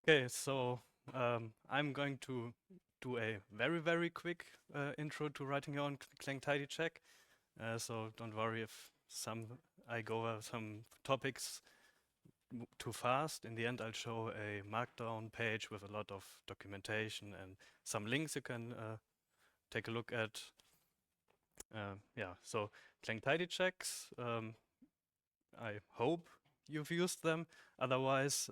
Okay, so I'm going to do a very quick intro to writing your own clang-tidy check. So don't worry if I go over some topics too fast. In the end, I'll show a markdown page with a lot of documentation and some links you can take a look at. Yeah, so clang-tidy checks. I hope you've used them. Otherwise,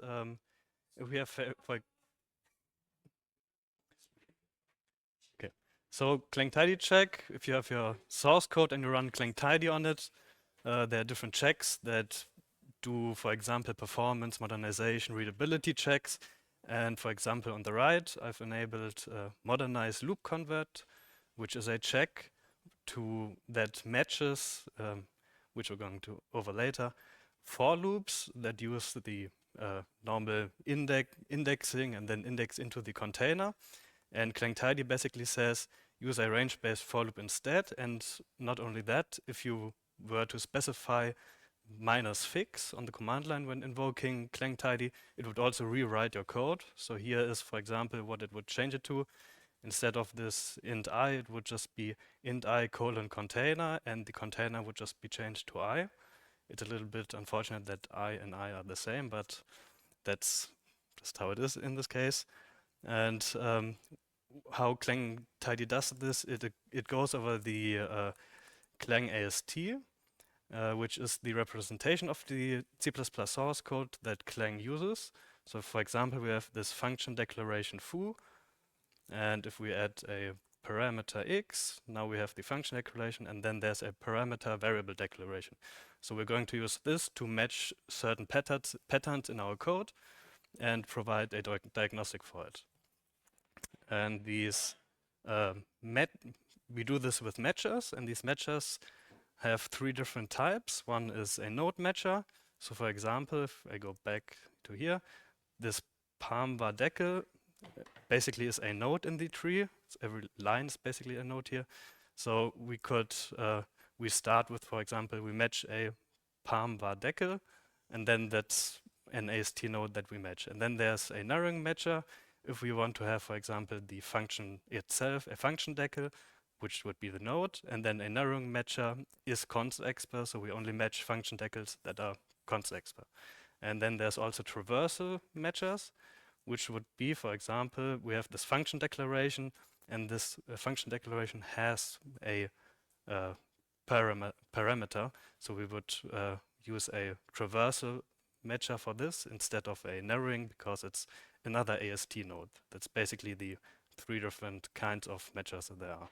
if we have for Okay. So clang-tidy check, if you have your source code and you run clang-tidy on it, there are different checks that do, for example, performance, modernization, readability checks. And for example, on the right, I've enabled modernize loop convert, which is a check that matches, which we're going to over later, for loops that use the normal indexing and then index into the container. And clang-tidy basically says use a range-based for loop instead. And not only that, if you were to specify -fix on the command line when invoking clang-tidy, it would also rewrite your code. So here is, for example, what it would change it to. Instead of this int I, it would just be int I : container, and the container would just be changed to I. It's a little bit unfortunate that I and I are the same, but that's just how it is in this case. And how clang-tidy does this, it goes over the clang AST, which is the representation of the C++ source code that Clang uses. So for example, we have this function declaration foo, and if we add a parameter x, now we have the function declaration, and then there's a parameter variable declaration. So we're going to use this to match certain patterns in our code and provide a diagnostic for it. And these we do this with matchers, and these matchers have three different types. One is a node matcher. So for example, if I go back to here, this palm var deckel basically is a node in the tree. So every line is basically a node here. So we could, we start with, for example, we match a palm var deckel, and then that's an AST node that we match. And then there's a narrowing matcher. If we want to have, for example, the function itself, a function deckel, which would be the node, and then a narrowing matcher is const expr, so we only match function deckels that are const expr. And then there's also traversal matchers, which would be, for example, we have this function declaration, and this function declaration has a parameter, so we would use a traversal matcher for this instead of a narrowing, because it's another AST node. That's basically the three different kinds of matchers that there are.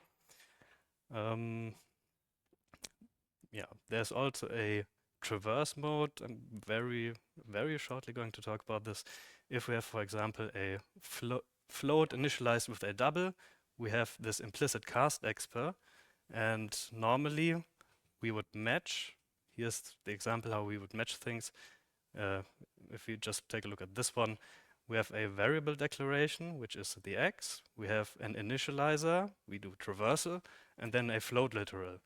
Yeah, there's also a traverse mode. I'm very shortly going to talk about this. If we have, for example, a float initialized with a double, we have this implicit cast expr, and normally we would match. Here's the example how we would match things. If we just take a look at this one, we have a variable declaration, which is the x. We have an initializer, we do traversal, and then a float literal.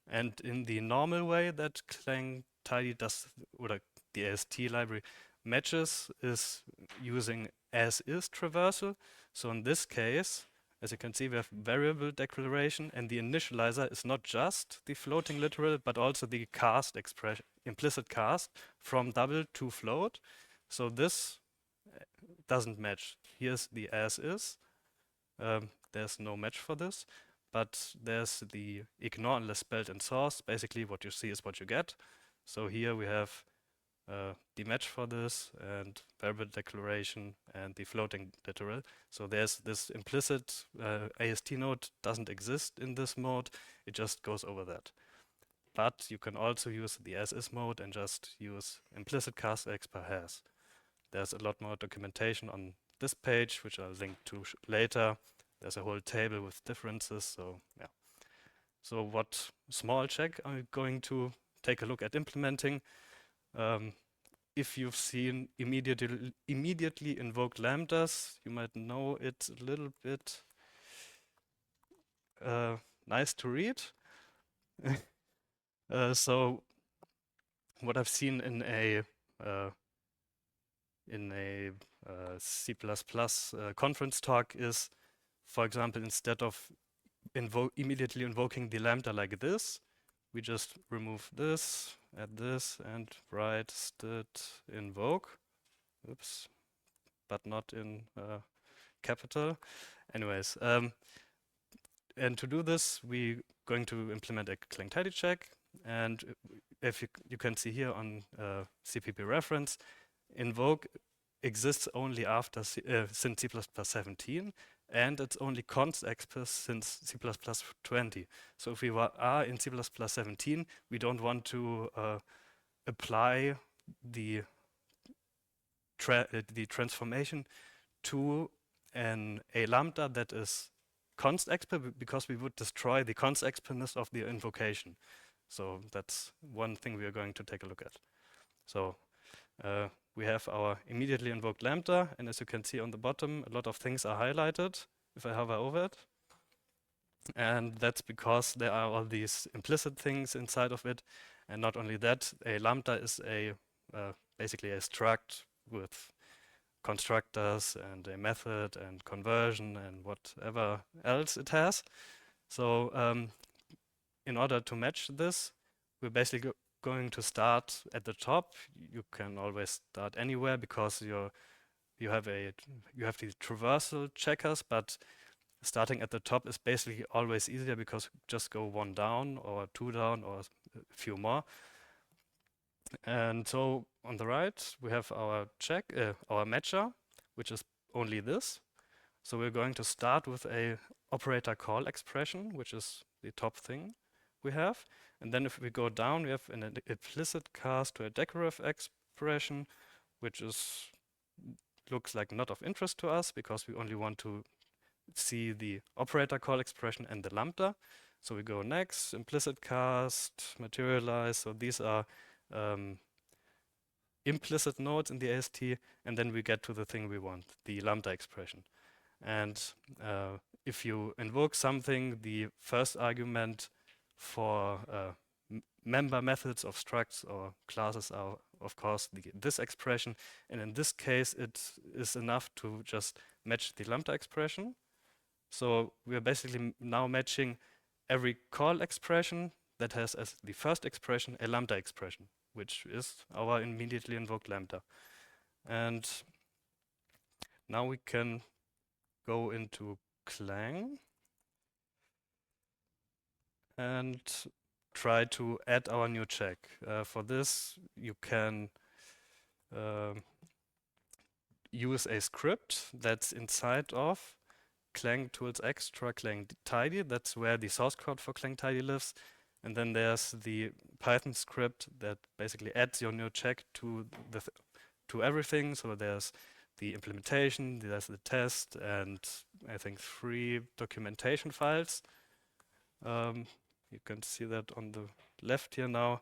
And in the normal way that clang-tidy does, or the AST library matches, is using as-is traversal. So in this case, as you can see, we have variable declaration, and the initializer is not just the floating literal, but also the cast expression, implicit cast from double to float. So this doesn't match. Here's the as-is. There's no match for this, but there's the ignore unless spelled in source. Basically, what you see is what you get. So here we have the match for this and variable declaration and the floating literal. So there's this implicit AST node doesn't exist in this mode. It just goes over that. But you can also use the as-is mode and just use implicit cast expr has. There's a lot more documentation on this page, which I'll link to later. There's a whole table with differences. So yeah. So what small check I'm going to take a look at implementing. If you've seen immediately invoked lambdas, you might know it a little bit nice to read. So what I've seen in a in a C++ conference talk is, for example, instead of immediately invoking the lambda like this, we just remove this, add this, and write stit invoke. Oops, but not in capital. Anyways, and to do this, we're going to implement a clang-tidy check. And if you can see here on CPP reference, invoke exists only after since C++17, and it's only const exp since C++20. So if we are in C++17, we don't want to apply the transformation to a lambda that is const exp because we would destroy the const expness of the invocation. So that's one thing we are going to take a look at. So we have our immediately invoked lambda, and as you can see on the bottom, a lot of things are highlighted if I hover over it. And that's because there are all these implicit things inside of it. And not only that, a lambda is basically a struct with constructors and a method and conversion and whatever else it has. So in order to match this, we're basically going to start at the top. You can always start anywhere because you have these traversal checkers, but starting at the top is basically always easier because you just go one down or two down or a few more. And so on the right, we have our our matcher, which is only this. So we're going to start with a operator call expression, which is the top thing we have. And then if we go down, we have an implicit cast to a decorative expression, which looks like not of interest to us because we only want to see the operator call expression and the lambda. So we go next, implicit cast, materialize. So these are implicit nodes in the AST, and then we get to the thing we want, the lambda expression. And if you invoke something, the first argument for member methods of structs or classes are, of course, this expression. And in this case, it is enough to just match the lambda expression. So we are basically now matching every call expression that has as the first expression a lambda expression, which is our immediately invoked lambda. And now we can go into Clang and try to add our new check. For this, you can use a script that's inside of Clang tools extra clang-tidy. That's where the source code for clang-tidy lives. And then there's the Python script that basically adds your new check to everything. So there's the implementation, there's the test, and I think 3 documentation files. You can see that on the left here now,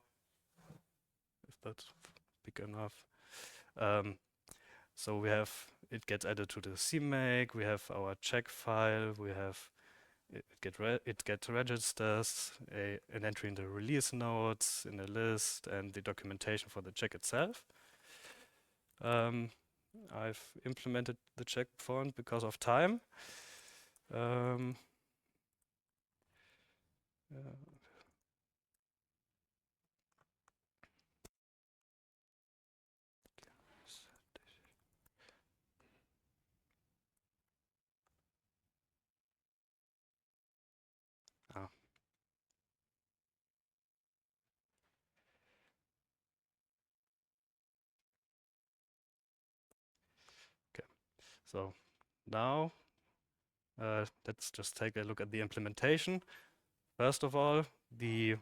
if that's big enough. So we have, it gets added to the CMake, we have our check file, we have it gets registers, an entry in the release notes, in a list, and the documentation for the check itself. I've implemented the check font because of time. Ah. Okay, so now let's just take a look at the implementation. First of all, the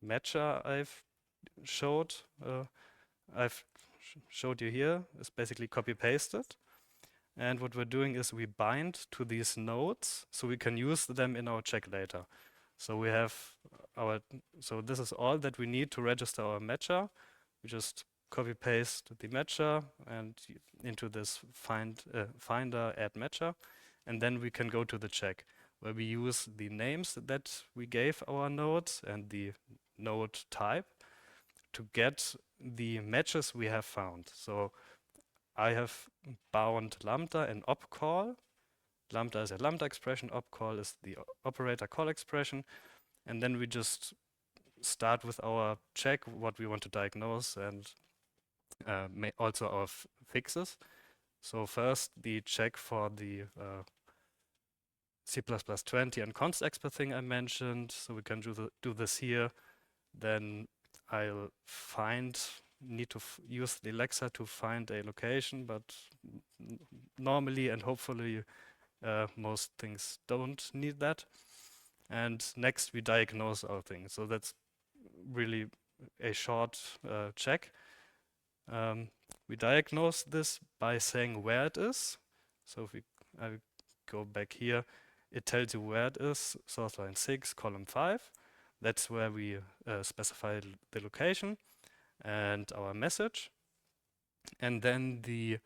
matcher I've showed you here is basically copy pasted. And what we're doing is we bind to these nodes so we can use them in our check later. So we have so this is all that we need to register our matcher. We just copy paste the matcher and into this finder add matcher. And then we can go to the check where we use the names that we gave our nodes and the node type to get the matches we have found. So I have bound lambda and op call. Lambda is a lambda expression, op call is the operator call expression, and then we just start with our check, what we want to diagnose, and also our fixes. So first, the check for the C++20 and const expert thing I mentioned. So we can do this here. Then I'll need to use the Alexa to find a location, but normally and hopefully most things don't need that. And next we diagnose our thing. So that's really a short check. We diagnose this by saying where it is. So if I go back here, it tells you where it is, source line 6, column 5. That's where we specify the location and our message. And then the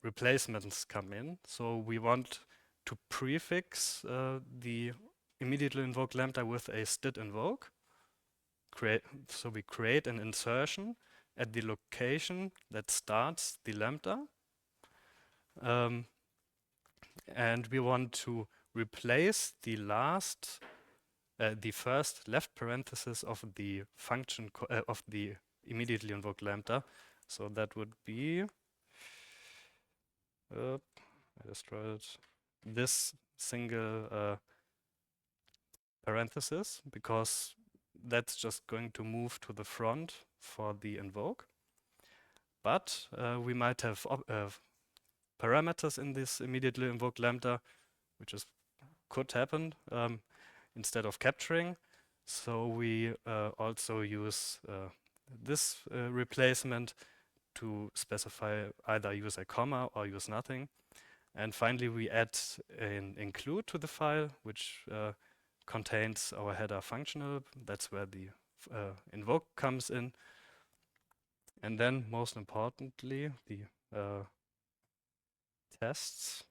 replacements come in. So we want to prefix the immediately invoked lambda with a std invoke. So we create an insertion at the location that starts the lambda. And we want to replace the first left parenthesis of the function of the immediately invoked lambda. So that would be, I destroyed this single parenthesis, because that's just going to move to the front for the invoke. But we might have parameters in this immediately invoked lambda, which could happen instead of capturing. So we also use this replacement to specify either use a comma or use nothing. And finally, we add an include to the file, which contains our header functional. That's where the invoke comes in. And then, most importantly, the tests.